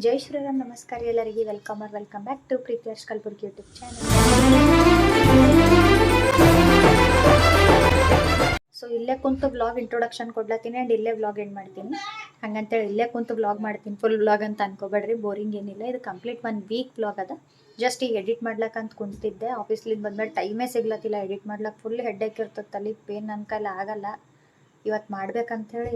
ಜೈ ಶ್ರೀರಾಮ್. ನಮಸ್ಕಾರ ಎಲ್ಲರಿಗೆ. Welcome back to Preethi Harsh Kalaburagi YouTube channel. So ಇಲ್ಲೇ ಕುಂತು ಬ್ಲಾಗ್ ಇಂಟ್ರೊಡಕ್ಷನ್ ಕೊಡ್ಲತ್ತೀನಿ ಆ್ಯಂಡ್ ಇಲ್ಲೇ ಬ್ಲಾಗ್ ಎಂಡ್ ಮಾಡ್ತೀನಿ. ಹಂಗಂತೇಳಿ ಇಲ್ಲೇ ಕುಂತು ಬ್ಲಾಗ್ ಮಾಡ್ತೀನಿ ಫುಲ್ ಬ್ಲಾಗ್ ಅಂತ ಅನ್ಕೋಬೇಡ್ರಿ, ಬೋರಿಂಗ್ ಏನಿಲ್ಲ. ಇದು ಕಂಪ್ಲೀಟ್ 1 ವೀಕ್ ಬ್ಲಾಗ್ ಅದ. ಜಸ್ಟ್ ಈಗ ಎಡಿಟ್ ಮಾಡ್ಲಕ್ಕಂತ ಕುಂತಿದ್ದೆ. ಆಫೀಸ್ಲಿಂದ ಬಂದ್ಮೇಲೆ ಟೈಮೇ ಸಿಗ್ಲತ್ತಿಲ್ಲ ಎಡಿಟ್ ಮಾಡ್ಲಕ್ಕೆ. ಫುಲ್ ಹೆಡ್ಡೇಕ್ ಇರ್ತದೆ, ತಲೆ ಪೇನ್, ನನ್ನ ಕೈಲಿ ಆಗಲ್ಲ. ಇವತ್ತು ಮಾಡ್ಬೇಕಂಥೇಳಿ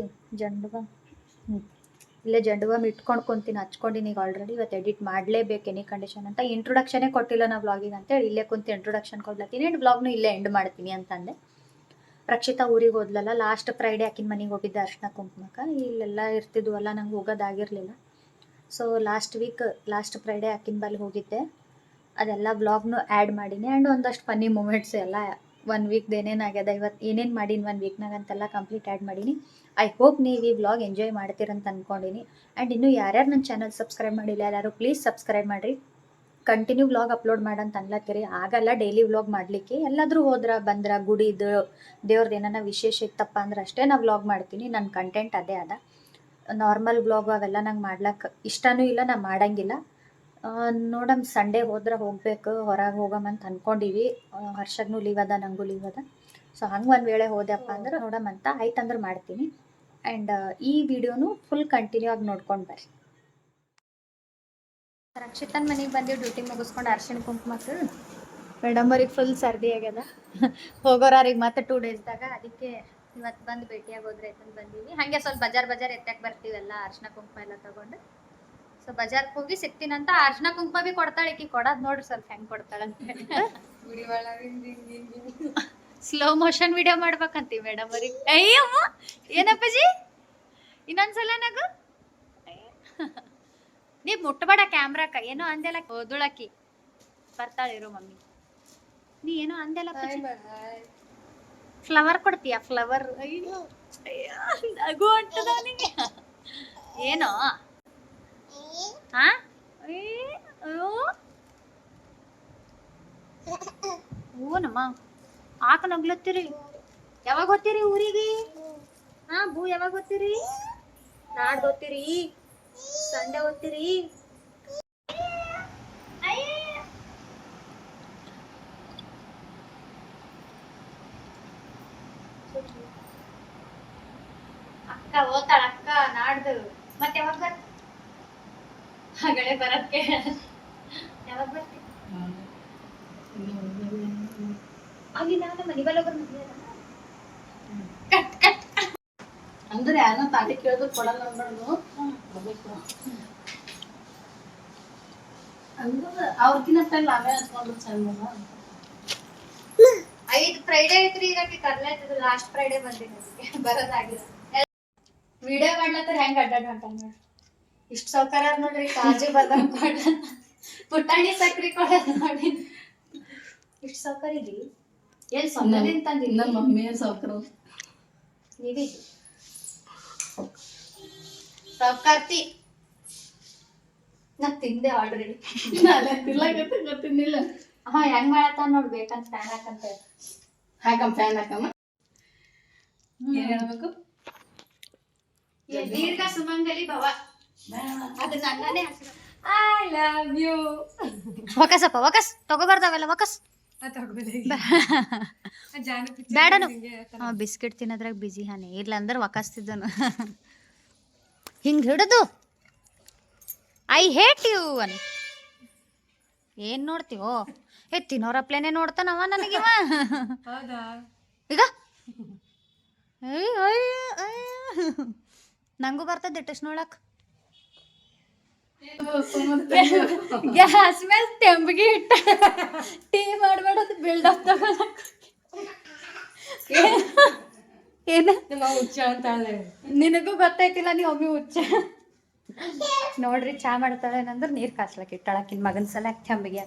ಇಲ್ಲೇ ಜಂಡುಬಾಮ್ ಇಟ್ಕೊಂಡು ಕುಂತೀನಿ, ಹಚ್ಕೊಂಡಿನಿ ಈಗ ಆಲ್ರೆಡಿ. ಇವತ್ತು ಎಡಿಟ್ ಮಾಡಲೇಬೇಕು ಎನಿ ಕಂಡೀಷನ್ ಅಂತ. ಇಂಟ್ರೊಡಕ್ಷನೇ ಕೊಟ್ಟಿಲ್ಲ ನಾ ಬ್ಲಾಗಿಗೆ ಅಂತೇಳಿ ಇಲ್ಲೇ ಕುಂತು ಇಂಟ್ರೊಡಕ್ಷನ್ ಕೊಡ್ಲತ್ತೀನಿ ಆ್ಯಂಡ್ ಬ್ಲಾಗ್ನು ಇಲ್ಲೇ ಎಂಡ್ ಮಾಡ್ತೀನಿ ಅಂತಂದೆ. ರಕ್ಷಿತಾ ಊರಿಗೆ ಹೋದ್ಲಲ್ಲ, ಲಾಸ್ಟ್ ಫ್ರೈಡೇ ಆಕಿನ ಮನೆಗೆ ಹೋಗಿದ್ದೆ ಅರ್ಶಿನ ಕುಂಕುಮಕ್ಕೆ. ಇಲ್ಲೆಲ್ಲ ಇರ್ತಿದ್ವಲ್ಲ, ನಂಗೆ ಹೋಗೋದಾಗಿರಲಿಲ್ಲ. ಸೊ ಲಾಸ್ಟ್ ಫ್ರೈಡೇ ಆಕಿನ ಬಲ್ಲಿ ಹೋಗಿದ್ದೆ. ಅದೆಲ್ಲ ಬ್ಲಾಗ್ನು ಆ್ಯಡ್ ಮಾಡೀನಿ ಆ್ಯಂಡ್ ಒಂದಷ್ಟು ಫನ್ನಿ ಮೂಮೆಂಟ್ಸ್ ಎಲ್ಲ 1 ವೀಕ್ದು ಏನೇನಾಗ್ಯದ, ಇವತ್ತು ಏನೇನು ಮಾಡೀನಿ 1 ವೀಕ್ನಾಗ ಅಂತೆಲ್ಲ ಕಂಪ್ಲೀಟ್ ಆ್ಯಡ್ ಮಾಡೀನಿ. ಐ ಹೋಪ್ ನೀವು ಈ ಬ್ಲಾಗ್ ಎಂಜಾಯ್ ಮಾಡ್ತೀರಂತ ಅಂದ್ಕೊಂಡಿನಿ. ಆ್ಯಂಡ್ ಇನ್ನೂ ಯಾರ್ಯಾರು ನನ್ನ ಚಾನಲ್ ಸಬ್ಸ್ಕ್ರೈಬ್ ಮಾಡಿಲ್ಲ ಎಲ್ಲರೂ ಪ್ಲೀಸ್ ಸಬ್ಸ್ಕ್ರೈಬ್ ಮಾಡಿರಿ. ಕಂಟಿನ್ಯೂ ವ್ಲಾಗ್ ಅಪ್ಲೋಡ್ ಮಾಡಂತ ಅನ್ಲತ್ತೀರಿ, ಆಗಲ್ಲ ಡೈಲಿ ವ್ಲಾಗ್ ಮಾಡಲಿಕ್ಕೆ. ಎಲ್ಲಾದರೂ ಬಂದ್ರೆ ಗುಡಿದು ದೇವ್ರದ್ದು ಏನಾರ ವಿಶೇಷ ಇತ್ತಪ್ಪ ಅಂದ್ರೆ ಅಷ್ಟೇ ನಾ ವ್ಲಾಗ್ ಮಾಡ್ತೀನಿ. ನನ್ನ ಕಂಟೆಂಟ್ ಅದೇ ಅದ. ನಾರ್ಮಲ್ ವ್ಲಾಗ್ ಅವೆಲ್ಲ ನಂಗೆ ಮಾಡ್ಲಿಕ್ಕೆ ಇಷ್ಟನೂ ಇಲ್ಲ, ನಾ ಮಾಡಂಗಿಲ್ಲ. ನೋಡಮ್ ಸಂಡೇ ಹೋದ್ರೆ ಹೋಗ್ಬೇಕು, ಹೊರಗೆ ಹೋಗಮಂತ ಅಂದ್ಕೊಂಡಿವಿ. ಹರ್ಷಗ್ನೂ ಲೀವ್ ಅದ, ನನಗೂ ಲೀವ್ ಅದ. ಸೊ ಹಂಗೆ ಒಂದು ವೇಳೆ ಹೋದೆಪ್ಪ ಅಂದ್ರೆ ನೋಡಮಂತ. ಆಯ್ತಂದ್ರೆ ಮಾಡ್ತೀನಿ. ಆ್ಯಂಡ್ ಈ ವಿಡಿಯೋನು ಫುಲ್ ಕಂಟಿನ್ಯೂ ಆಗಿ ನೋಡ್ಕೊಂಡು ಬರ್ರಿ. ರಕ್ಷಿತನ ಮನೆಗೆ ಬಂದು ಡ್ಯೂಟಿ ಮುಗಿಸ್ಕೊಂಡು ಅರ್ಶಿಣ ಕುಂಕುಮಕ್ಕೆ ಮೇಡಮ್ ಅವ್ರಿಗೆ ಫುಲ್ ಸರ್ದಿ ಆಗ್ಯದ. ಹೋಗೋರಿಗೆ ಮತ್ತೆ 2 ಡೇಸ್ದಾಗ. ಅದಕ್ಕೆ ಇವತ್ತು ಬಂದು ಭೇಟಿಯಾಗೋದ್ರೆ ಆಯ್ತಂತ ಬಂದೀವಿ. ಹಾಗೆ ಸ್ವಲ್ಪ ಬಜಾರ್ ಎತ್ತಕ್ಕೆ ಬರ್ತೀವೆಲ್ಲ, ಅರ್ಶಿಣ ಕುಂಕುಮ ಎಲ್ಲ ತೊಗೊಂಡು. ಸೊ ಬಜಾರ್ಗೆ ಹೋಗಿ ಸಿಗ್ತೀನಂತ. ಅರ್ಶಿಣ ಕುಂಕುಮ ಭೀ ಕೊಡ್ತಾಳೆ ಈಕಿ. ಕೊಡೋದು ನೋಡ್ರಿ ಸ್ವಲ್ಪ ಹೆಂಗೆ ಕೊಡ್ತಾಳಂತ. ಸ್ಲೋ ಮೋಷನ್ ವಿಡಿಯೋ ಮಾಡ್ಬೇಕಂತೀವಿ ಮೇಡಮ್ ಅವ್ರಿಗೆ. ಅಯ್ಯಮ್ಮ ಏನಪ್ಪಜಿ, ಇನ್ನೊಂದ್ಸಲ ನಗು. ನೀವು ಮುಟ್ಟಬೇಡ ಕ್ಯಾಮ್ರಾಕ. ಏನೋ ಅಂದೆಲ್ಲ ಓದುಳಕಿ ಬರ್ತಾಳಿರೋ ಮಮ್ಮಿ. ನೀ ಏನೋ ಅಂದೆಲ್ಲ ಫ್ಲವರ್ ಕೊಡ್ತೀಯ? ಫ್ಲವರ್ ನಗು ಅಂಟದ ನಿಂಗೆ. ಏನೋ ಓನಮ್ಮ ಆಕ ನಗ್ಲತ್ತೀರಿ. ಯಾವಾಗ ಹೋಗ್ತೀರಿ ಊರಿಗೆ? ಬೂ ಯಾವಾಗ ಹೋಗ್ತೀರಿ? ನಾಡ್ದು ಹೋಗ್ತೀರಿ? ಸಂಡೆ ಹೋಗ್ತೀರಿ? ಅಕ್ಕ ಓದ್ತಾಳ ಅಕ್ಕ ನಾಡ್ದು. ಮತ್ತೆ ಯಾವಾಗ ಬರ್ತಿ? ಹಾಗಳೆ ಬರಕ್ಕೆ ಯಾವಾಗ ಬರ್ತಿ? ಅಲ್ಲಿ ನಾನು ಮನೆ ಬಲ್ಲ ಅಂದ್ರೆ ಯಾರನ್ನ ತಾಟಿ ಕೇಳಿದ್ರು ಕೊಡಲ್ಲ ಅನ್ಬಾರ್ದು. ಅಂದ್ರೆ ಅವ್ರಕಿನ್ನ ಪೆಲ್ಲ ಅವೇ ಹಚ್ಕೊಂಡು ಚಂದ. 5 ಫ್ರೈಡೇ ಐತ್ರಿ ಈಗ. ಕರ್ಲಾಯ್ತದ ಲಾಸ್ಟ್ ಫ್ರೈಡೇ ಬಂದಿನಿ, ಬರೋದಾಗಿಲ್ಲ. ವಿಡಿಯೋ ಮಾಡ್ಲತ್ತಾರ ಹೆಂಗ್ ಅಡ್ಡಾಡ್ ಹೊಂಟಾನ ನೋಡ್ರಿ. ಇಷ್ಟು ಸೌಕರ್ಯ ನೋಡ್ರಿ. ಕಾಜು ಬಾದಾಮ್ ಕೊಡ, ಪುಟಾಣಿ ಸಕ್ರಿ ಕೊಡೋದು ನೋಡಿ. ಇಷ್ಟು ಸೌಕರ್ಯ ಇದ್ರಿ ಎಲ್ಲಿ ಸೊನ್ನೆ ತಂದಿಲ್ಲ. ನಮ್ಮ ಮಮ್ಮಿಯ ಸೌಕರ್ಯ ನೀವಿ ಸೌಕರ್ತಿ. ನಾ ತಿಂದೆ ಆಲ್ರೆಡಿ. ಗೊತ್ತಿಲ್ಲ. ಹೆಂಗ್ ಮಾಡತ್ತ ನೋಡ್, ಬೇಕಂತ ಫ್ಯಾನ್ ಹಾಕಂತ. ಹಾಕಮ್ಮ ಫ್ಯಾನ್ ಹಾಕಮ್ಮ. ಏನ್ ಹೇಳ್ಬೇಕು? ದೀರ್ಘ ಸುಮಂಗಲಿ ಭವ. ಅದು ನನ್ನನೇ. I love you. ವಕಸ್ ತಗೋಬಾರ್ದಾವೆಲ್ಲ. ವಕಸ್ ಬೇಡನು. ಬಿಸ್ಕೆಟ್ ತಿನ್ನೋದ್ರಾಗ ಬಿಜಿ ಹಾನಿ ಇಲ್ಲ ಅಂದ್ರೆ ವಕಸ್ತಿದ್ದನು. ಹಿಂಗೆ ಹಿಡಿದು ಐ ಹೇಟ್ ಯು ಅನ್. ಏನ್ ನೋಡ್ತೀವೋ? ತಿನ್ನೋರಪ್ಲೇನೆ ನೋಡ್ತಾನವ ನನಗಿವ. ಈಗ ನಂಗೂ ಬರ್ತದೆ ಟೆಸ್ಟ್ ನೋಡಕ್. ಗ್ಯಾಸ್ ಮೇಲೆ ತೆಂಬಗಿ ಇಟ್ಟ ಟೀ ಮಾಡ್ಬೇಡದು ಬಿಲ್ಡಪ್ ತಗೊಳಕ್. ಏನ ಹುಚ್ಚ ಅಂತ ನಿನಗೂ ಗೊತ್ತೈತಿಲ್ಲ, ನೀ ಒಮ್ಮೆ ಹುಚ್ಚ. ನೋಡ್ರಿ ಚಾ ಮಾಡ್ತಾಳೇನಂದ್ರೆ ನೀರು ಕಾಸ್ಲಕ್ ಇಟ್ಟಾಳಕಿನ್ ಮಗನ ಸಲ ತೆಂಬಗಿ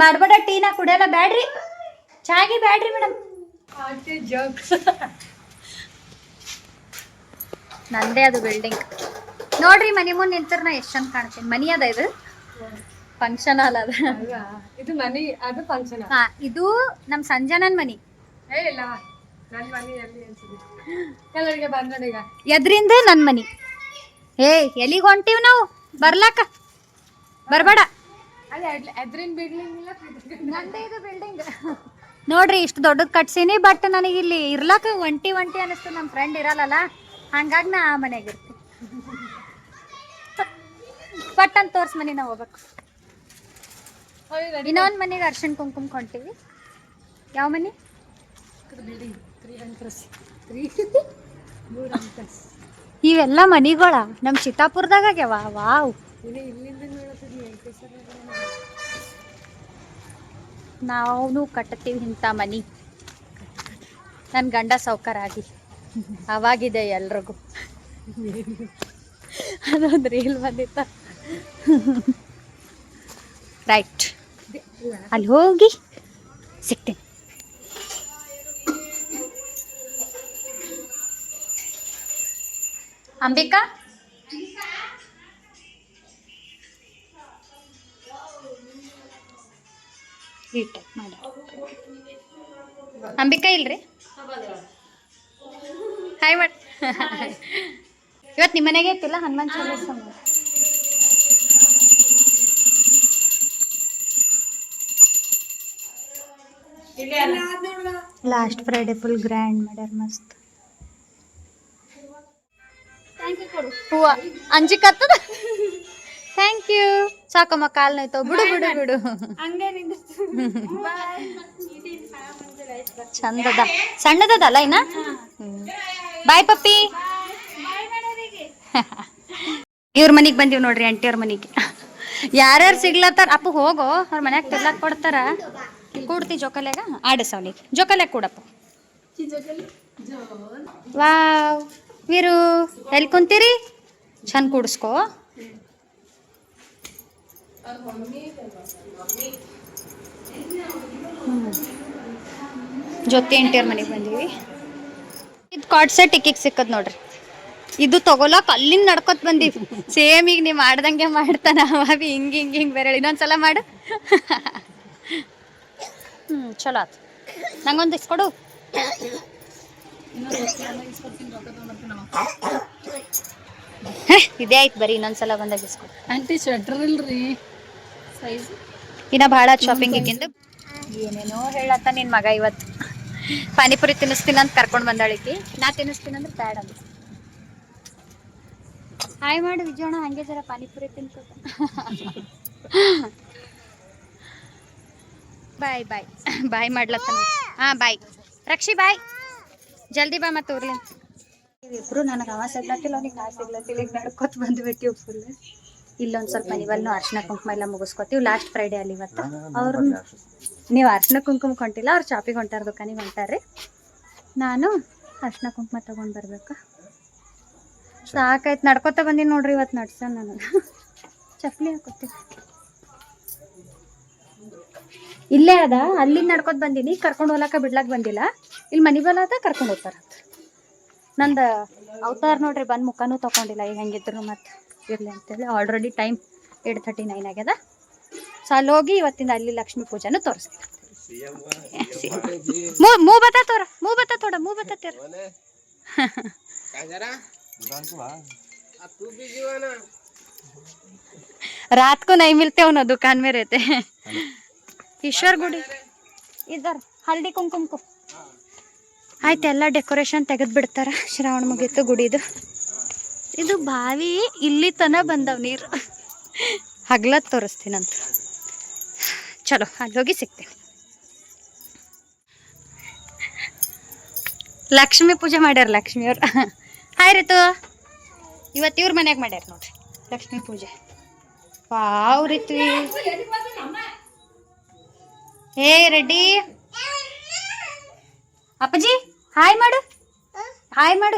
ಮಾಡ್ಬೇಡ. ಟೀನ ಕುಡಿಯಲ್ಲ, ಬ್ಯಾಡ್ರಿ ಚಾಗಿ ಬ್ಯಾಡ್ರಿ ಮೇಡಮ್. ನಂದೇ ಅದು ಬಿಲ್ಡಿಂಗ್ ನೋಡ್ರಿ. ಮನೆ ಮುಂದೆ ನಿಂತರ ನಾ ಎಷ್ಟು ಚಂದ ಕಾಣ್ತೀನಿ. ಮನಿ ಅದ ಇದು, ಫಂಕ್ಷನ್ ಹಾಲ್ ಅದ. ಇದು ಮನಿ, ಅದು ಫಂಕ್ಷನ್. ಇದು ನಮ್ ಸಂಜನನ್ ಮನಿ. ನನ್ನ ಮನಿ ಎಲ್ಲಿ ಅನ್ಸಿದೆ ಕೆಲವರಿಗೆ ಬಂದದೀಗ. ಎದ್ರಿಂದ ನನ್ ಮನಿ ಏ ಎಲ್ಲಿಗೆ ಹೊಂಟಿವ್ ನಾವು ಬರ್ಲಾಕ ಬರ್ಬೇಡ ನಂದೇ ಇದು ಬಿಲ್ಡಿಂಗ್ ನೋಡ್ರಿ ಇಷ್ಟು ದೊಡ್ಡದ್ ಕಟ್ಸೀನಿ ಬಟ್ ನನಗೆ ಇಲ್ಲಿ ಇರ್ಲಾಕ ಒಂಟಿ ಅನಿಸ್ತು ನಮ್ಮ ಫ್ರೆಂಡ್ ಇರಲ್ಲಲ್ಲ ಹಂಗಾಗಿ ನಾ ಆ ಮನೆಗೆ ಇರ್ತೀನಿ ಬಟ್ ಅಂತ ತೋರ್ಸ್ ಮನೆ ನಾವು ಹೋಗ್ಬೇಕು ಇನ್ನೊಂದು ಮನೆಗೆ ಅರ್ಶಿಣ ಕುಂಕುಮ ಹೊಂಟಿವಿ ಯಾವ ಮನೆ ಇವೆಲ್ಲ ಮನಿಗಳ ನಮ್ಮ ಚಿತ್ತಾಪುರದಾಗ ಆಗ್ಯಾವ ವಾವ್ ನಾವು ಕಟ್ಟತೀವಿ ಇಂಥ ಮನಿ ನನ್ನ ಗಂಡ ಸೌಕರ್ ಆಗಿ ಅವಾಗಿದೆ ಎಲ್ರಿಗೂ ಅದೊಂದು ರೀಲ್ ಬಂದಿತ್ತ ರೈಟ್ ಅಲ್ಲಿ ಹೋಗಿ ಸಿಗ್ತೀನಿ ಅಂಬಿಕಾ ಮಾಡ ಅಂಬಿಕಾ ಇಲ್ರಿ ಹಾಯ್ ಮಾಡ್ ಇವತ್ತು ನಿಮ್ಮ ಮನೆಗೆ ಇತ್ತಿಲ್ಲ Hanuman Chalisa last Friday full grand ಮಾಡ್ಯಾರ ಮಸ್ತ್ ಹೂವ ಅಂಜಿಕತ್ತದ ಥ್ಯಾಂಕ್ ಯು ಸಾಕಮ್ಮ ಕಾಲ್ ನೋಯ್ತಾವ ಬಿಡು ಬಿಡು ಬಿಡು ಚಂದದ ಸಣ್ಣದಲ್ಲ ಇನ್ನ ಬಾಯ್ ಪಪ್ಪಿ ಇವ್ರ ಮನಿಗೆ ಬಂದೀವಿ ನೋಡ್ರಿ ಆಂಟಿಯವ್ರ ಮನಿಗೆ ಯಾರ್ಯಾರು ಸಿಗ್ಲತ್ತಾರ ಅಪ್ಪ ಹೋಗೋ ಅವ್ರ ಮನ್ಯಾಗ ತಿರ್ಲಾಕ್ ಕೊಡ್ತಾರ ಕೂಡ್ತಿ ಜೋಕಾಲ್ಯಾಗ ಆಡಸ ಅವನಿಗೆ ಜೋಕಾಲ್ಯಾಗ ಕೂಡಪ್ಪ ವಾವ್ ವೀರು ಎಲ್ಲಿ ಕುಂತೀರಿ ಚಂದ ಕೂಡಿಸ್ಕೋ ಜೊತೆ ಆಂಟಿಯವ್ರ ಮನೆಗೆ ಬಂದೀವಿ ಇದು ಕಾರ್ಡ್ ಸೆಟ್ ಟಿಕ್ಕಿಗೆ ಸಿಕ್ಕದ್ ನೋಡ್ರಿ ಇದು ತಗೊಳಕ್ ಅಲ್ಲಿಂದ ನಡ್ಕೊತ್ ಬಂದೀವಿ ಸೇಮ್ ಈಗ ನೀವು ಮಾಡ್ದಂಗೆ ಮಾಡ್ತಾನ ಅವಾಗ ಹಿಂಗ್ ಬೇರೆ ಇನ್ನೊಂದ್ಸಲ ಮಾಡು ಚಲೋ ಆತು ನಂಗೊಂದು ಇಸ್ಕೊಡು ಇದೇ ಆಯ್ತು ಬರೀ ಇನ್ನೊಂದ್ಸಲ ಬಂದಾಗ ಇಸ್ಕೊಡು ಆಂಟಿ ಸ್ವೆಟರ್ ಇಲ್ರಿ ಸೈಜ್ ಇನ್ನ ಭಾಳ ಶಾಪಿಂಗ್ ಇಕ್ಕಿಂದು ಏನೇನೋ ಹೇಳತ್ತ ನಿನ್ ಮಗ ಇವತ್ತು ಪಾನಿಪುರಿ ತಿನ್ನಿಸ್ತೀನಿ ಅಂತ ಕರ್ಕೊಂಡು ಬಂದಾಳಿಕಿ ನಾ ತಿನ್ನಿಸ್ತೀನಿ ಅಂದ್ರೆ ಬ್ಯಾಡ ಅಂತ ಹಾಯ್ ಮಾಡು ವಿಜಯೋಣ ಹಂಗೆ ಜರ ಪಾನಿಪುರಿ ತಿನ್ಕೋತ ಬಾಯ್ ಬಾಯ್ ಬಾಯ್ ಮಾಡ್ಲತ್ತ ಹಾಂ ಬಾಯ್ ರಕ್ಷಿ ಬಾಯ್ ಜಲ್ದಿ ಬಾ ಮತ್ತೆ ಊರ್ಲಿ ಇಬ್ರು ನನಗೆ ಅವ ಸಿಗ್ಲತ್ತಿಲ್ಲ ಅವ್ನಿಗೆ ನಾ ಸಿಗ್ಲತ್ತಿಲ್ಲ ಈಗ ನಡ್ಕೊತ ಬಂದ್ಬಿಟ್ಟಿವ್ ಫುಲ್ ಇಲ್ಲೊಂದು ಸ್ವಲ್ಪ ನೀವಲ್ಲೂ ಅರ್ಶಿನ ಕುಂಕುಮ ಎಲ್ಲ ಮುಗಿಸ್ಕೊತೀವಿ ಲಾಸ್ಟ್ ಫ್ರೈಡೇ ಅಲ್ಲಿ ಇವತ್ತು ಅವ್ರು ನೀವು ಅರ್ಶಿನ ಕುಂಕುಮ ಹೊಂಟಿಲ್ಲ ಅವ್ರು ಶಾಪಿಗೆ ಹೊಂಟಾರ ದುಕಾನಿಗೆ ಹೊಂಟಾರ್ರಿ ನಾನು ಅರ್ಶಿನ ಕುಂಕುಮ ತೊಗೊಂಡು ಬರ್ಬೇಕು ಸಾಕಾಯ್ತು ನಡ್ಕೊತ ಬಂದೀನಿ ನೋಡ್ರಿ ಇವತ್ತು ನಡ್ಸ ನನಗೆ ಚಪ್ಪಲಿ ಹಾಕೋತೀವಿ ಇಲ್ಲೇ ಅದ ಅಲ್ಲಿಂದ ನಡ್ಕೊತ ಬಂದೀನಿ ಕರ್ಕೊಂಡು ಹೋಗ್ಲಾಕ ಬಿಡ್ಲಾಕ್ ಬಂದಿಲ್ಲ ಇಲ್ಲಿ ಮನೆ ಬಲ ಅದ ಕರ್ಕೊಂಡು ಹೋಗ್ತಾರ ನಂದು ಅವತಾರ ನೋಡ್ರಿ ಬಂದು ಮುಖನೂ ತೊಗೊಂಡಿಲ್ಲ ಈಗ ಹೆಂಗಿದ್ರು ಮತ್ತೆ ಇರಲಿ ಅಂತೇಳಿ ಆಲ್ರೆಡಿ ಟೈಮ್ 8:39 ಆಗ್ಯದ ಸೊ ಅಲ್ಲಿ ಹೋಗಿ ಇವತ್ತಿಂದ ಅಲ್ಲಿ ಲಕ್ಷ್ಮೀ ಪೂಜೆನೂ ತೋರಿಸ್ತೀನಿ ಮೂ ಬತ್ತಾ ತೋಡ रात को नहीं मिलते हो ना दुकान में रहते हैं ईश्वर गुड़ी इधर हल्दी कुंकुम को ಆಯ್ತು ಎಲ್ಲ ಡೆಕೋರೇಷನ್ ತೆಗೆದು ಬಿಡ್ತಾರ ಶ್ರಾವಣ ಮುಗೀತು ಗುಡಿದು ಇದು ಬಾವಿ ಇಲ್ಲಿ ತನ ಬಂದವ್ ನೀರು ಹಗ್ಲತ್ ತೋರಿಸ್ತೀನಂತ ಚಲೋ ಅಲ್ಲಿ ಹೋಗಿ ಸಿಗ್ತೀನಿ ಲಕ್ಷ್ಮೀ ಪೂಜೆ ಮಾಡ್ಯಾರ ಲಕ್ಷ್ಮಿಯವ್ರು ಹಾಯ್ ರೀತು ಇವತ್ತು ಇವ್ರ ಮನ್ಯಾಗ ಮಾಡ್ಯಾರ ನೋಡ್ರಿ ಲಕ್ಷ್ಮೀ ಪೂಜೆ ವಾವ್ ರೀತು ಹೇ ರೆಡ್ಡಿ ಅಪ್ಪಾಜಿ ಹಾಯ್ ಮಾಡು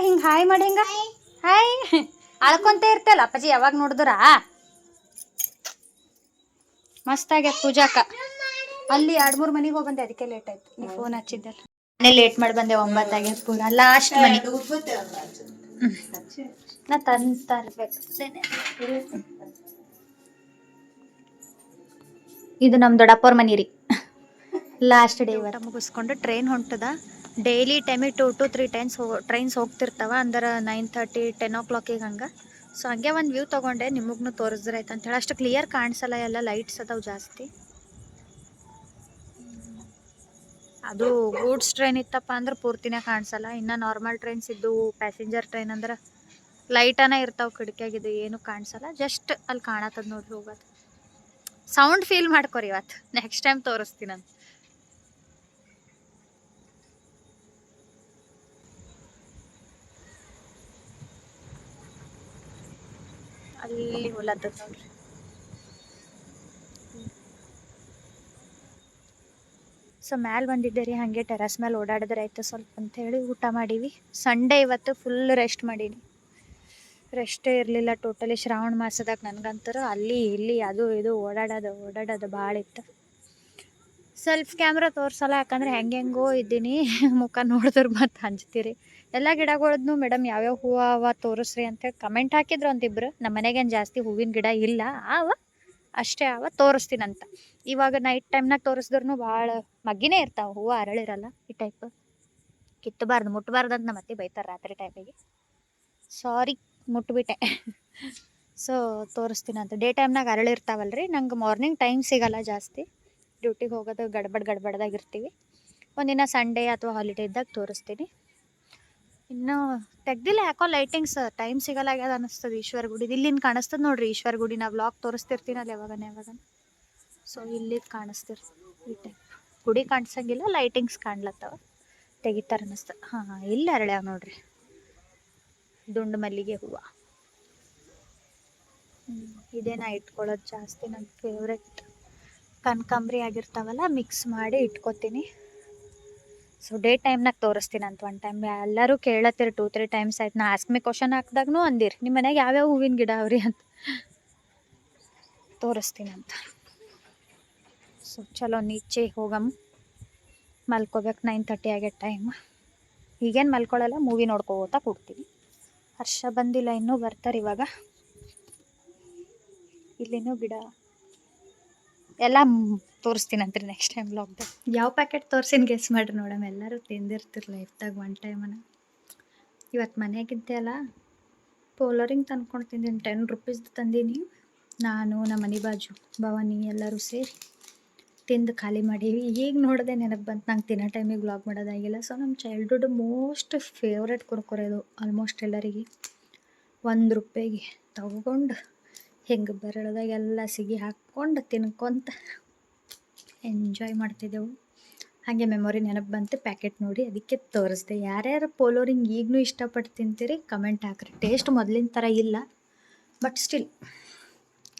ಹಿಂಗೆ ಹಾಯ್ ಮಾಡಿ ಹಿಂಗ ಹಾಯ್ ಅಳ್ಕೊಂತ ಇರ್ತಲ್ಲ ಅಪ್ಪಾಜಿ ಯಾವಾಗ ನೋಡಿದ್ರ ಮಸ್ತ್ ಆಗ್ಯದ ಪೂಜಾಕ ಅಲ್ಲಿ 2-3 ಮನೆಗೆ ಹೋಗಿ ಬಂದೆ ಅದಕ್ಕೆ ಲೇಟ್ ಆಯ್ತು ನೀವು ಫೋನ್ ಹಚ್ಚಿದ್ದಲ್ಲ ನಾನೇ ಲೇಟ್ ಮಾಡಿ ಬಂದೆ 9 ಆಗ್ಯದ ಪೂರ ಲಾಸ್ಟ್ ಮನೆ ನಾ ತಂತ ಇರ್ಬೇಕು ಇದು ನಮ್ಮ ದೊಡ್ಡಪ್ಪವ್ರ ಮನಿ ರೀ ಲಾಸ್ಟ್ ಡೇ ಇವತ್ತು ಮುಗಿಸ್ಕೊಂಡು ಟ್ರೈನ್ ಹೊಂಟದ ಡೈಲಿ ಟೈಮಿಗೆ 2 to 3 ಟ್ರೈನ್ಸ್ ಹೋಗ್ತಿರ್ತಾವ ಅಂದ್ರೆ 9:30 10 o'clock ಹಂಗೆ ಸೊ ಹಂಗೆ ಒಂದು ವ್ಯೂ ತೊಗೊಂಡೆ ನಿಮಗೂ ತೋರಿಸಿದ್ರೆ ಆಯ್ತು ಅಂತೇಳಿ. ಅಷ್ಟು ಕ್ಲಿಯರ್ ಕಾಣಿಸಲ್ಲ, ಎಲ್ಲ ಲೈಟ್ಸ್ ಅದಾವೆ ಜಾಸ್ತಿ. ಅದು ಗೂಡ್ಸ್ ಟ್ರೈನ್ ಇತ್ತಪ್ಪ ಅಂದ್ರೆ ಪೂರ್ತಿನೇ ಕಾಣಿಸಲ್ಲ. ಇನ್ನು ನಾರ್ಮಲ್ ಟ್ರೈನ್ಸ್ ಇದ್ದು ಪ್ಯಾಸೆಂಜರ್ ಟ್ರೈನ್ ಅಂದ್ರೆ ಲೈಟನ ಇರ್ತಾವೆ ಕಿಟಕಿಯಾಗಿದ್ದು, ಏನು ಕಾಣಿಸಲ್ಲ. ಜಸ್ಟ್ ಅಲ್ಲಿ ಕಾಣತ್ತದ ನೋಡ್ರಿ ಹೋಗೋದು. ಸೌಂಡ್ ಫೀಲ್ ಮಾಡ್ಕೊರಿ ಇವತ್ತು, ನೆಕ್ಸ್ಟ್ ಟೈಮ್ ತೋರಿಸ್ತೀನಂತ. ಅಲ್ಲಿ ಹೊಲತ್ತದ ನೋಡ್ರಿ. ಸೊ ಮ್ಯಾಲೆ ಬಂದಿದ್ದೆ ರೀ, ಹಾಗೆ ಟೆರಸ್ ಮೇಲೆ ಓಡಾಡಿದ್ರೆ ಆಯ್ತು ಸ್ವಲ್ಪ ಅಂಥೇಳಿ ಊಟ ಮಾಡೀವಿ. ಸಂಡೇ ಇವತ್ತು ಫುಲ್ ರೆಸ್ಟ್ ಮಾಡೀನಿ. ರೆಸ್ಟೇ ಇರಲಿಲ್ಲ ಟೋಟಲಿ. ಶ್ರಾವಣ ಮಾಸದಾಗ ನನಗಂತರೂ ಅಲ್ಲಿ ಇಲ್ಲಿ ಅದು ಇದು ಓಡಾಡೋದು ಭಾಳ ಇತ್ತು. ಸೆಲ್ಫ್ ಕ್ಯಾಮ್ರಾ ತೋರಿಸಲ್ಲ, ಯಾಕಂದ್ರೆ ಹೆಂಗೆಂಗೋ ಇದ್ದೀನಿ. ಮುಖ ನೋಡಿದ್ರೆ ಮತ್ತೆ ಹಂಚ್ತೀರಿ. ಎಲ್ಲ ಗಿಡಗಳದ್ದು ಮೇಡಮ್ ಯಾವ್ಯಾವ ಹೂವು ಅವ ತೋರಿಸ್ರಿ ಅಂತೇಳಿ ಕಮೆಂಟ್ ಹಾಕಿದ್ರು ಒಂದಿಬ್ರು. ನಮ್ಮ ಮನೆಗೇನು ಜಾಸ್ತಿ ಹೂವಿನ ಗಿಡ ಇಲ್ಲ, ಅಷ್ಟೇ ತೋರಿಸ್ತೀನಂತ. ಇವಾಗ ನೈಟ್ ಟೈಮ್ನಾಗ ತೋರಿಸಿದ್ರು ಭಾಳ ಮಗ್ಗಿನೇ ಇರ್ತಾವೆ, ಹೂವು ಅರಳಿರಲ್ಲ. ಈ ಟೈಪ್ ಕಿತ್ತಬಾರ್ದು, ಮುಟ್ಟಬಾರ್ದು ಅಂತ ನಮ್ಮ ಅತ್ತೆ ಬೈತಾರೆ ರಾತ್ರಿ ಟೈಮಿಗೆ. ಸಾರಿ, ಮುಟ್ಬಿಟ್ಟೆ. ಸೊ ತೋರಿಸ್ತೀನಂತ. ಡೇ ಟೈಮ್ನಾಗ ಅರಳಿರ್ತಾವಲ್ರಿ, ನಂಗೆ ಮಾರ್ನಿಂಗ್ ಟೈಮ್ ಸಿಗಲ್ಲ ಜಾಸ್ತಿ, ಡ್ಯೂಟಿಗೆ ಹೋಗೋದು ಗಡ್ಬಡ್ದಾಗ ಇರ್ತೀವಿ. ಒಂದಿನ ಸಂಡೇ ಅಥವಾ ಹಾಲಿಡೇ ಇದ್ದಾಗ ತೋರಿಸ್ತೀನಿ. ಇನ್ನೂ ತೆಗ್ದಿಲ್ಲ ಯಾಕೋ ಲೈಟಿಂಗ್ಸ್, ಟೈಮ್ ಸಿಗಲ್ಲಾಗ್ಯದ ಅನ್ನಿಸ್ತದೆ. ಈಶ್ವರ ಗುಡಿದು ಇಲ್ಲಿಂದ ಕಾಣಿಸ್ತದೆ ನೋಡ್ರಿ, ಈಶ್ವರ ಗುಡಿ. ನಾ ವ್ಲಾಗ್ ತೋರಿಸ್ತಿರ್ತೀನಲ್ಲ ಯಾವಾಗ. ಸೊ ಇಲ್ಲಿ ಕಾಣಿಸ್ತಿರ್ತದೆ ಈ ಟೈಪ್. ಗುಡಿ ಕಾಣಿಸಂಗಿಲ್ಲ, ಲೈಟಿಂಗ್ಸ್ ಕಾಣ್ಲತ್ತವ, ತೆಗಿತಾರೆ ಅನ್ನಿಸ್ತದೆ. ಹಾಂ ಇಲ್ಲಿ ಅರಳ್ಯಾವ ನೋಡ್ರಿ ದುಂಡು ಮಲ್ಲಿಗೆ ಹೂವು. ಇದೇನ ಇಟ್ಕೊಳ್ಳೋದು ಜಾಸ್ತಿ, ನನ್ನ ಫೇವ್ರೆಟ್. ಕನಕಾಂಬ್ರಿ ಆಗಿರ್ತಾವಲ್ಲ, ಮಿಕ್ಸ್ ಮಾಡಿ ಇಟ್ಕೊತೀನಿ. ಸೊ ಡೇ ಟೈಮ್ನಾಗ ತೋರಿಸ್ತೀನಂತ. ಒನ್ ಟೈಮ್ ಎಲ್ಲರೂ ಕೇಳತ್ತೀರಿ 2-3 ಟೈಮ್ಸ್ ಆಯ್ತು. ನಾ ಆಸ್ಕ್ ಮಿ ಕ್ವಶನ್ ಹಾಕಿದಾಗೂ ಅಂದಿರಿ, ನಿಮ್ಮ ಮನೆಗೆ ಯಾವ್ಯಾವ ಹೂವಿನ ಗಿಡ ಅವ್ರಿ ಅಂತ. ತೋರಿಸ್ತೀನಂತ. ಸೊ ಚಲೋ ನೀಚೆ ಹೋಗಮ್ಮ, ಮಲ್ಕೋಬೇಕು. 9:30 ಆಗೋ ಟೈಮ್. ಈಗೇನು ಮಲ್ಕೊಳ್ಳಲ್ಲ, ಮೂವಿ ನೋಡ್ಕೋತಾ ಕೂಡ್ತೀನಿ. ಹರ್ಷ ಬಂದಿಲ್ಲ ಇನ್ನೂ, ಬರ್ತಾರೆ ಇವಾಗ. ಇಲ್ಲಿನೂ ಗಿಡ ಎಲ್ಲ ತೋರಿಸ್ತೀನಂತ್ರಿ ನೆಕ್ಸ್ಟ್ ಟೈಮ್ ಬ್ಲಾಗ್ದಾಗ. ಯಾವ ಪ್ಯಾಕೆಟ್ ತೋರಿಸಿನ ಗೆಸ್ ಮಾಡ್ರಿ ನೋಡಮ್ಮ. ಎಲ್ಲರೂ ತಿಂದಿರ್ತಿರ್ ಲೈಫ್ದಾಗ ಒನ್ ಟೈಮನ. ಇವತ್ತು ಮನೆಯಾಗಿದ್ದೆ ಅಲ್ಲ, ಪೋಲರಿಂಗ್ ತಂದ್ಕೊಂಡು ತಿಂದೀನಿ. 10 ರೂಪೀಸ್ದು ತಂದೀನಿ. ನಾನು ನಮ್ಮ ಮನೆ ಬಾಜು ಭವಾನಿ ಎಲ್ಲರೂ ಸೇರಿ ತಿಂದು ಖಾಲಿ ಮಾಡೀವಿ. ಈಗ ನೋಡಿದೆ ನೆನಪು ಬಂತು, ನಂಗೆ ತಿನ್ನೋ ಟೈಮಿಗೆ ವ್ಲಾಗ್ ಮಾಡೋದಾಗಿಲ್ಲ. ಸೊ ನಮ್ಮ ಚೈಲ್ಡ್ಹುಡ್ ಮೋಸ್ಟ್ ಫೇವ್ರೆಟ್ ಕುರ್ಕುರೆ ಅದು, ಆಲ್ಮೋಸ್ಟ್ ಎಲ್ಲರಿಗೆ. 1 ರೂಪಾಯಿಗೆ ತಗೊಂಡು ಹಿಂಗೆ ಬೆರಳದಾಗೆಲ್ಲ ಸಿಗಿ ಹಾಕ್ಕೊಂಡು ತಿನ್ಕೊಂತ ಎಂಜಾಯ್ ಮಾಡ್ತಿದ್ದೆವು. ಹಾಗೆ ಮೆಮೊರಿ ನೆನಪು ಬಂತು, ಪ್ಯಾಕೆಟ್ ನೋಡಿ ಅದಕ್ಕೆ ತೋರಿಸ್ದೆ. ಯಾರ್ಯಾರು ಪೋಲೋರಿಂಗ್ ಈಗಲೂ ಇಷ್ಟಪಟ್ಟು ತಿಂತೀರಿ ಕಮೆಂಟ್ ಹಾಕ್ರಿ. ಟೇಸ್ಟ್ ಮೊದಲಿನ ಥರ ಇಲ್ಲ, ಬಟ್ ಸ್ಟಿಲ್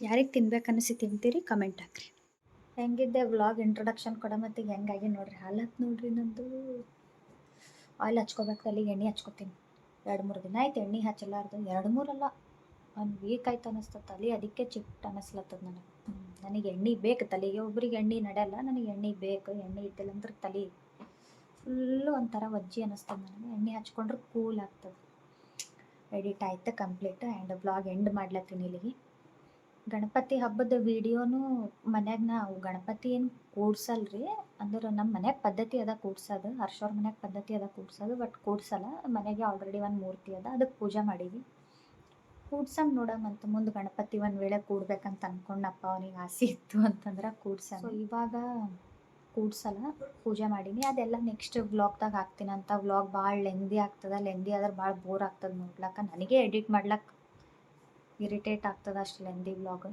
ಯಾರಿಗೆ ತಿನ್ಬೇಕು ಅನಿಸಿ ತಿಂತೀರಿ ಕಮೆಂಟ್ ಹಾಕ್ರಿ. ಹೆಂಗಿದ್ದೆ ವ್ಲಾಗ್ ಇಂಟ್ರೊಡಕ್ಷನ್ ಕೊಡೋ ಮತ್ತಿಗೆ ಹೆಂಗಾಗಿ ನೋಡ್ರಿ. ಹಾಲತ್ ನೋಡ್ರಿ ನಂದು. ಆಯಿಲ್ ಹಚ್ಕೋಬೇಕು, ತಲೆಗೆ ಎಣ್ಣೆ ಹಚ್ಕೋತೀನಿ. 2-3 ದಿನ ಆಯ್ತು ಎಣ್ಣೆ ಹಚ್ಚಲಾರ್ದು. 2-3 ಅಲ್ಲ, 1 ವೀಕ್ ಆಯ್ತು ಅನ್ನಿಸ್ತದೆ ತಲೆ. ಅದಕ್ಕೆ ಚಿಟ್ಟು ಅನ್ನಿಸ್ಲತ್ತದ ನನಗೆ ಎಣ್ಣೆ ಬೇಕು ತಲೆಗೆ. ಒಬ್ರಿಗೆ ಎಣ್ಣೆ ನಡೆಯಲ್ಲ, ನನಗೆ ಎಣ್ಣೆ ಬೇಕು. ಎಣ್ಣೆ ಇದ್ದಿಲ್ಲ ಅಂದ್ರೆ ತಲೆ ಫುಲ್ಲು ಒಂಥರ ವಜ್ಜಿ ಅನ್ನಿಸ್ತದೆ ನನಗೆ. ಎಣ್ಣೆ ಹಚ್ಕೊಂಡ್ರೆ ಕೂಲ್ ಆಗ್ತದೆ. ಎಡಿಟ್ ಆಯ್ತು ಕಂಪ್ಲೀಟ್, ಆ್ಯಂಡ್ ಬ್ಲಾಗ್ ಎಂಡ್ ಮಾಡ್ಲತ್ತೀನಿ ಇಲ್ಲಿಗೆ. ಗಣಪತಿ ಹಬ್ಬದ ವೀಡಿಯೋನು ಮನ್ಯಾಗ ನಾವು ಗಣಪತಿ ಏನು ಕೂಡ್ಸಲ್ರಿ. ಅಂದ್ರೆ ನಮ್ಮ ಮನ್ಯಾಗ ಪದ್ಧತಿ ಅದ ಕೂಡ್ಸೋದು, ಹರ್ಷವ್ರ ಮನ್ಯಾಗ ಪದ್ಧತಿ ಅದ ಕೂಡ್ಸೋದು, ಬಟ್ ಕೂಡ್ಸಲ್ಲ. ಮನೆಗೆ ಆಲ್ರೆಡಿ ಒಂದು ಮೂರ್ತಿ ಅದ, ಅದಕ್ಕೆ ಪೂಜೆ ಮಾಡೀವಿ. ಕೂಡ್ಸಮ್ ನೋಡಮಂತ. ಮುಂದೆ ಗಣಪತಿ ಒಂದು ವೇಳೆ ಕೂಡ್ಬೇಕಂತ ಅನ್ಕೊಂಡಪ್ಪ, ಅವನಿಗೆ ಆಸೆ ಇತ್ತು ಅಂತಂದ್ರೆ ಕೂಡ್ಸಮ್. ಸೊ ಇವಾಗ ಕೂಡ್ಸಲ್ಲ, ಪೂಜೆ ಮಾಡೀನಿ. ಅದೆಲ್ಲ ನೆಕ್ಸ್ಟ್ ವ್ಲಾಗ್ದಾಗ ಹಾಕ್ತೀನಂತ. ವ್ಲಾಗ್ ಭಾಳ ಲೆಂದಿ ಆಗ್ತದೆ. ಲೆಂದಿ ಆದ್ರೆ ಭಾಳ ಬೋರ್ ಆಗ್ತದೆ ನೋಡ್ಲಕ್ಕ. ನನಗೆ ಎಡಿಟ್ ಮಾಡ್ಲಕ್ಕೆ ಇರಿಟೇಟ್ ಆಗ್ತದೆ ಅಷ್ಟು ಲೆಂದಿ ವ್ಲಾಗ್.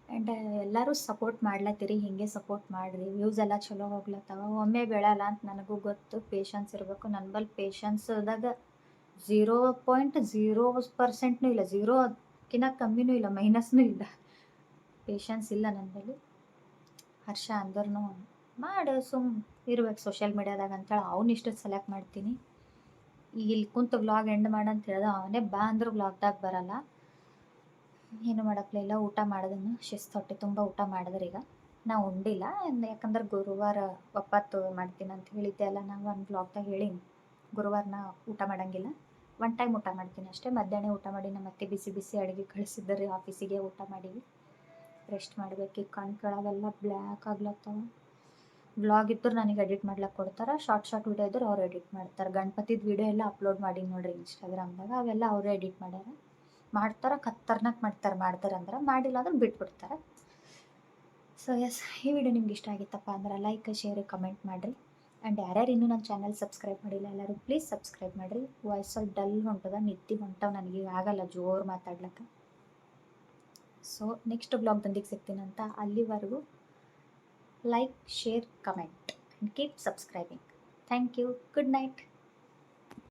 ಆ್ಯಂಡ್ ಎಲ್ಲರೂ ಸಪೋರ್ಟ್ ಮಾಡ್ಲತ್ತೀರಿ, ಹೀಗೆ ಸಪೋರ್ಟ್ ಮಾಡಿರಿ. ವ್ಯೂಸ್ ಎಲ್ಲ ಚಲೋ ಹೋಗ್ಲತ್ತವ. ಒಮ್ಮೆ ಬೆಳೆಯಲ್ಲ ಅಂತ ನನಗೂ ಗೊತ್ತು. ಪೇಷನ್ಸ್ ಇರಬೇಕು. ನನ್ನ ಬಳಿ ಪೇಷನ್ಸ್ದಾಗ 0.0% ಇಲ್ಲ, 0ಕಿನ್ನ ಕಮ್ಮಿನೂ ಇಲ್ಲ, ಮೈನಸ್ನೂ ಇಲ್ಲ. ಪೇಷನ್ಸ್ ಇಲ್ಲ ನನ್ನ ಬಳಿ. ಹರ್ಷ ಅಂದ್ರೂ ಮಾಡು, ಇರ್ಬೇಕು ಸೋಷಿಯಲ್ ಮೀಡ್ಯಾದಾಗ ಅಂತೇಳಿ ಅವನಿಷ್ಟು ಸೆಲೆಕ್ಟ್ ಮಾಡ್ತೀನಿ. ಈಗ ಇಲ್ಲಿ ಕುಂತು ವ್ಲಾಗ್ ಎಂಡ್ ಮಾಡಂತ ಹೇಳ್ದೆ, ಅವನೇ ಬಾ ಅಂದ್ರೆ ವ್ಲಾಗ್ದಾಗ ಬರಲ್ಲ. ಏನು ಮಾಡಪ್ಲಿಲ್ಲ. ಊಟ ಮಾಡೋದನ್ನು ಶಿಸ್ತು, ಹೊಟ್ಟೆ ತುಂಬ ಊಟ ಮಾಡಿದ್ರೆ. ಈಗ ನಾವು ಉಂಡಿಲ್ಲ, ಯಾಕಂದ್ರೆ ಗುರುವಾರ ಒಪ್ಪತ್ತು ಮಾಡ್ತೀನಿ ಅಂತ ಹೇಳಿದ್ದೆ ಅಲ್ಲ. ನಾವು ಒಂದು ವ್ಲಾಗ್ದಾಗ ಹೇಳೀನಿ, ಗುರುವಾರ ನಾ ಊಟ ಮಾಡೋಂಗಿಲ್ಲ, 1 ಟೈಮ್ ಊಟ ಮಾಡ್ತೀನಿ ಅಷ್ಟೇ. ಮಧ್ಯಾಹ್ನ ಊಟ ಮಾಡಿ ನಮ್ಮ ಅತ್ತೆ ಬಿಸಿ ಬಿಸಿ ಅಡುಗೆ ಕಳಿಸಿದ್ದಾರೆ ಆಫೀಸಿಗೆ. ಊಟ ಮಾಡೀವಿ, ರೆಸ್ಟ್ ಮಾಡಬೇಕು. ಕಣ್ಣು ಕೆಳಗೆಲ್ಲ ಬ್ಲ್ಯಾಕ್ ಆಗ್ಲತ್ತವ. ವ್ಲಾಗ್ ಇದ್ದರೆ ನನಗೆ ಎಡಿಟ್ ಮಾಡ್ಲಿಕ್ಕೆ ಕೊಡ್ತಾರೆ, ಶಾರ್ಟ್ ವೀಡಿಯೋ ಇದ್ರೆ ಅವ್ರು ಎಡಿಟ್ ಮಾಡ್ತಾರೆ. ಗಣಪತಿದು ವೀಡಿಯೋ ಎಲ್ಲ ಅಪ್ಲೋಡ್ ಮಾಡಿ ನೋಡ್ರಿ ಇನ್ಸ್ಟಾಗ್ರಾಮ್ದಾಗ, ಅವೆಲ್ಲ ಅವರೇ ಎಡಿಟ್ ಮಾಡ್ಯಾರ. ಮಾಡ್ತಾರೆ ಖತರ್ನಾಕ್ ಮಾಡ್ತಾರೆ ಅಂದ್ರೆ, ಮಾಡಿಲ್ಲ ಅಂದ್ರೆ ಬಿಟ್ಬಿಡ್ತಾರೆ. ಸೊ ಎಸ್, ಈ ವಿಡಿಯೋ ನಿಮ್ಗೆ ಇಷ್ಟ ಆಗಿತ್ತಪ್ಪ ಅಂದ್ರೆ ಲೈಕ್ ಶೇರ್ ಕಮೆಂಟ್ ಮಾಡಿರಿ. ಆ್ಯಂಡ್ ಯಾರ್ಯಾರು ಇನ್ನೂ ನನ್ನ ಚಾನಲ್ ಸಬ್ಸ್ಕ್ರೈಬ್ ಮಾಡಿಲ್ಲ ಎಲ್ಲರೂ ಪ್ಲೀಸ್ ಸಬ್ಸ್ಕ್ರೈಬ್ ಮಾಡಿರಿ. ವಾಯ್ಸ್ ಸ್ವಲ್ಪ ಡಲ್ ಹೊಂಟದ, ನಿದ್ದೆ ಹೊಂಟವ, ನನಗೆ ಆಗಲ್ಲ ಜೋರು ಮಾತಾಡ್ಲಿಕ್ಕೆ. ಸೊ ನೆಕ್ಸ್ಟ್ ಬ್ಲಾಗ್ದೊಂದಿಗೆ ಸಿಗ್ತೀನಂತ, ಅಲ್ಲಿವರೆಗೂ like share comment and keep subscribing. Thank you. Good night.